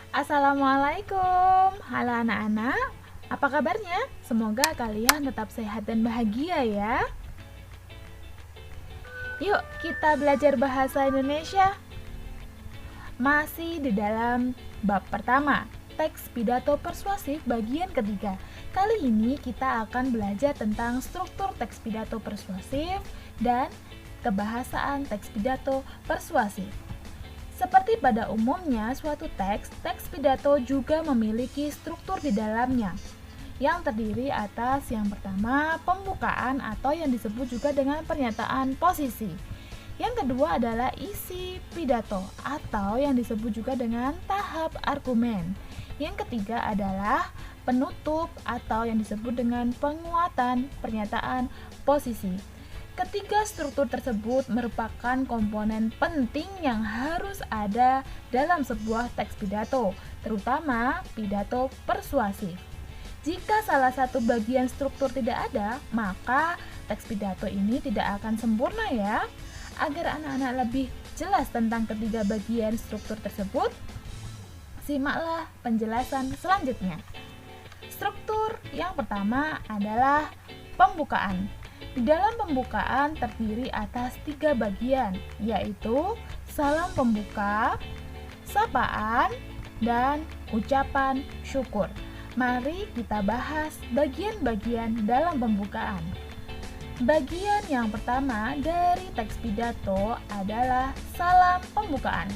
Assalamualaikum, halo anak-anak. Apa kabarnya? Semoga kalian tetap sehat dan bahagia ya. Yuk, kita belajar bahasa Indonesia. Masih di dalam bab pertama, teks pidato persuasif bagian ketiga. Kali ini kita akan belajar tentang struktur teks pidato persuasif dan kebahasaan teks pidato persuasif. Seperti pada umumnya, suatu teks pidato juga memiliki struktur di dalamnya, yang terdiri atas yang pertama, pembukaan atau yang disebut juga dengan pernyataan posisi. Yang kedua adalah isi pidato atau yang disebut juga dengan tahap argumen. Yang ketiga adalah penutup atau yang disebut dengan penguatan pernyataan posisi. Ketiga struktur tersebut merupakan komponen penting yang harus ada dalam sebuah teks pidato, terutama pidato persuasif. Jika salah satu bagian struktur tidak ada, maka teks pidato ini tidak akan sempurna ya. Agar anak-anak lebih jelas tentang ketiga bagian struktur tersebut, simaklah penjelasan selanjutnya. Struktur yang pertama adalah pembukaan. Di dalam pembukaan terdiri atas 3 bagian, yaitu salam pembuka, sapaan, dan ucapan syukur. Mari kita bahas bagian-bagian dalam pembukaan. Bagian yang pertama dari teks pidato adalah salam pembukaan.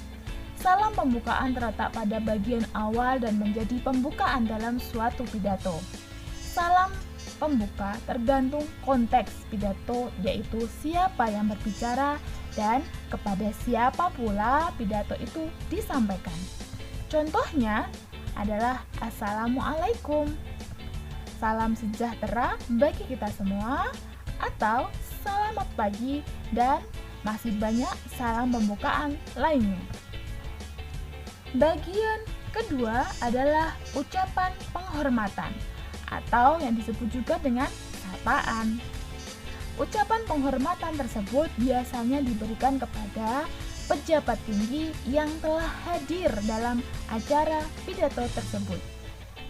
Salam pembukaan terletak pada bagian awal dan menjadi pembukaan dalam suatu pidato. Salam pembuka tergantung konteks pidato, yaitu siapa yang berbicara dan kepada siapa pula pidato itu disampaikan. Contohnya adalah Assalamualaikum, salam sejahtera bagi kita semua, atau selamat pagi, dan masih banyak salam pembukaan lainnya. Bagian kedua adalah ucapan penghormatan atau yang disebut juga dengan sapaan. Ucapan penghormatan tersebut biasanya diberikan kepada pejabat tinggi yang telah hadir dalam acara pidato tersebut.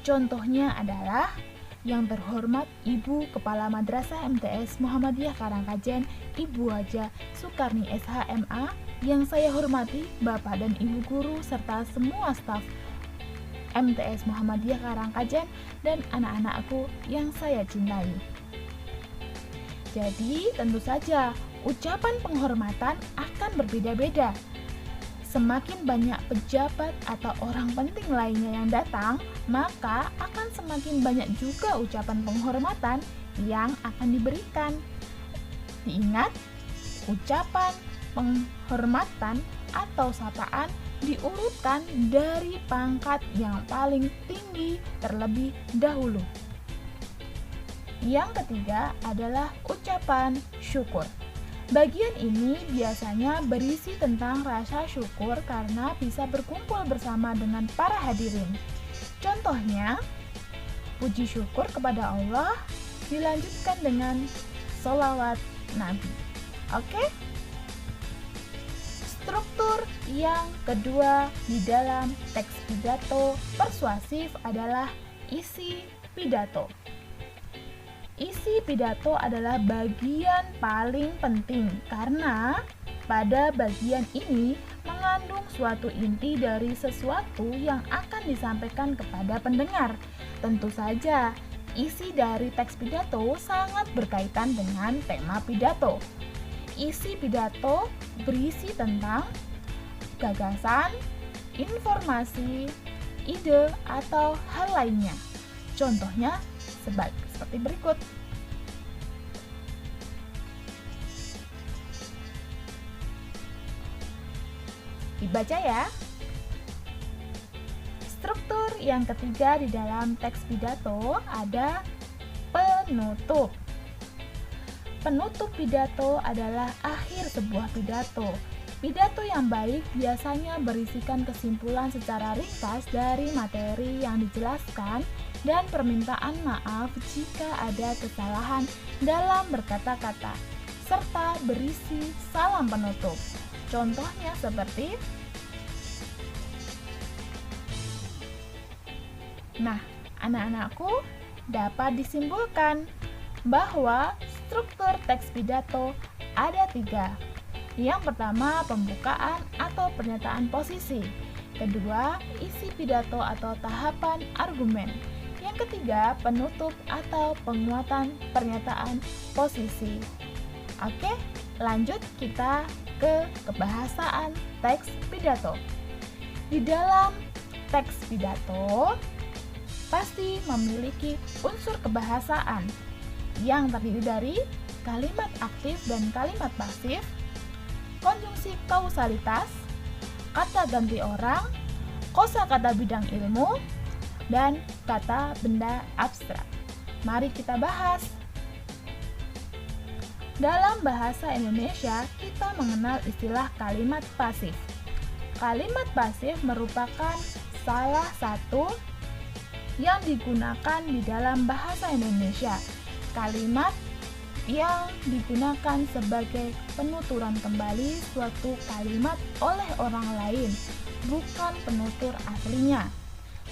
Contohnya adalah Yang terhormat Ibu Kepala Madrasah MTS Muhammadiyah Karangkajen, Ibu Haja Sukarni SHMA, yang saya hormati Bapak dan Ibu guru serta semua staf MTS Muhammadiyah Karangkajen dan anak-anakku yang saya cintai. Jadi, tentu saja ucapan penghormatan akan berbeda-beda. Semakin banyak pejabat atau orang penting lainnya yang datang, maka akan semakin banyak juga ucapan penghormatan yang akan diberikan. Diingat, ucapan penghormatan atau sapaan diurutkan dari pangkat yang paling tinggi terlebih dahulu. Yang ketiga adalah ucapan syukur. Bagian ini biasanya berisi tentang rasa syukur karena bisa berkumpul bersama dengan para hadirin. Contohnya, puji syukur kepada Allah dilanjutkan dengan sholawat Nabi. Oke? Struktur yang kedua di dalam teks pidato persuasif adalah isi pidato. Isi pidato adalah bagian paling penting karena pada bagian ini mengandung suatu inti dari sesuatu yang akan disampaikan kepada pendengar. Tentu saja, isi dari teks pidato sangat berkaitan dengan tema pidato. Isi pidato berisi tentang gagasan, informasi, ide, atau hal lainnya. Contohnya seperti berikut. Dibaca ya. Struktur yang ketiga di dalam teks pidato ada penutup. Penutup pidato adalah akhir sebuah pidato. Pidato yang baik biasanya berisikan kesimpulan secara ringkas dari materi yang dijelaskan dan permintaan maaf jika ada kesalahan dalam berkata-kata, serta berisi salam penutup. Contohnya seperti Nah, anak-anakku, dapat disimpulkan bahwa struktur teks pidato ada 3. Yang pertama, pembukaan atau pernyataan posisi. Kedua, isi pidato atau tahapan argumen. Yang ketiga, penutup atau penguatan pernyataan posisi. Oke, lanjut kita ke kebahasaan teks pidato. Di dalam teks pidato pasti memiliki unsur kebahasaan yang terdiri dari kalimat aktif dan kalimat pasif, konjungsi kausalitas, kata ganti orang, kosakata bidang ilmu, dan kata benda abstrak. Mari kita bahas. Dalam bahasa Indonesia, kita mengenal istilah kalimat pasif. Kalimat pasif merupakan salah satu yang digunakan di dalam bahasa Indonesia. Kalimat yang digunakan sebagai penuturan kembali suatu kalimat oleh orang lain, bukan penutur aslinya.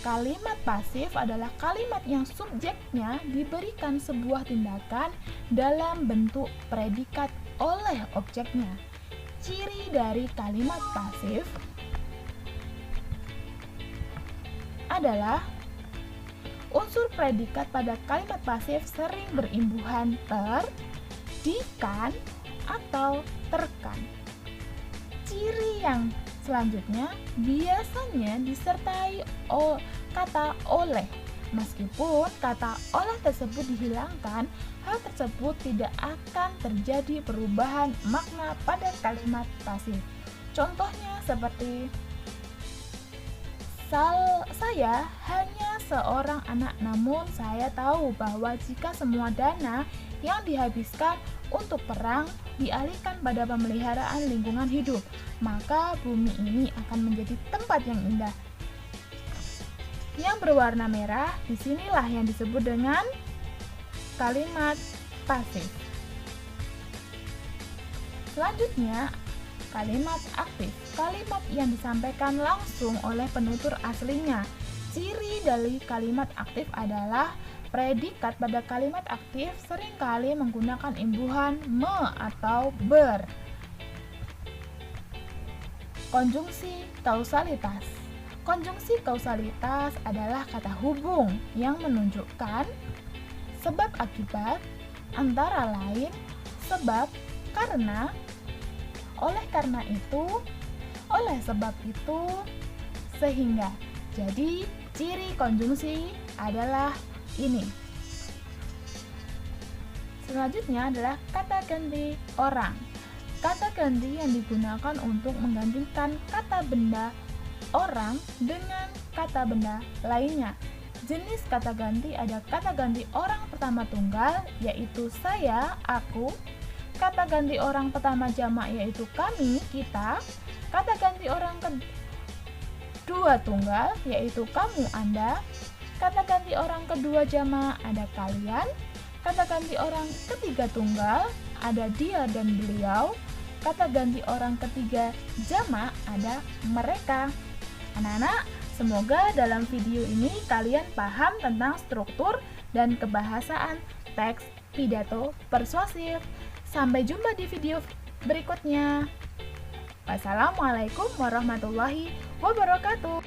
Kalimat pasif adalah kalimat yang subjeknya diberikan sebuah tindakan dalam bentuk predikat oleh objeknya. Ciri dari kalimat pasif adalah unsur predikat pada kalimat pasif sering berimbuhan ter, di, kan, atau terkan. Ciri yang selanjutnya biasanya disertai kata oleh. Meskipun kata oleh tersebut dihilangkan, hal tersebut tidak akan terjadi perubahan makna pada kalimat pasif. Contohnya seperti saya hanya seorang anak, namun saya tahu bahwa jika semua dana yang dihabiskan untuk perang dialihkan pada pemeliharaan lingkungan hidup, maka bumi ini akan menjadi tempat yang indah. Yang berwarna merah, disinilah yang disebut dengan kalimat pasif. Selanjutnya, kalimat aktif. Kalimat yang disampaikan langsung oleh penutur aslinya. Ciri dari kalimat aktif adalah predikat pada kalimat aktif seringkali menggunakan imbuhan me atau ber. Konjungsi kausalitas. Konjungsi kausalitas adalah kata hubung yang menunjukkan sebab akibat, antara lain, sebab, karena, oleh karena itu, oleh sebab itu, sehingga. Jadi, ciri konjungsi adalah ini. Selanjutnya adalah kata ganti orang. Kata ganti yang digunakan untuk menggantikan kata benda orang dengan kata benda lainnya. Jenis kata ganti ada kata ganti orang pertama tunggal, yaitu saya, aku. Kata ganti orang pertama jamak yaitu kami, kita. Kata ganti orang kedua tunggal yaitu kamu, Anda. Kata ganti orang kedua jamak ada kalian. Kata ganti orang ketiga tunggal ada dia dan beliau. Kata ganti orang ketiga jamak ada mereka. Anak-anak, semoga dalam video ini kalian paham tentang struktur dan kebahasaan teks pidato persuasif. Sampai jumpa di video berikutnya. Wassalamualaikum warahmatullahi wabarakatuh.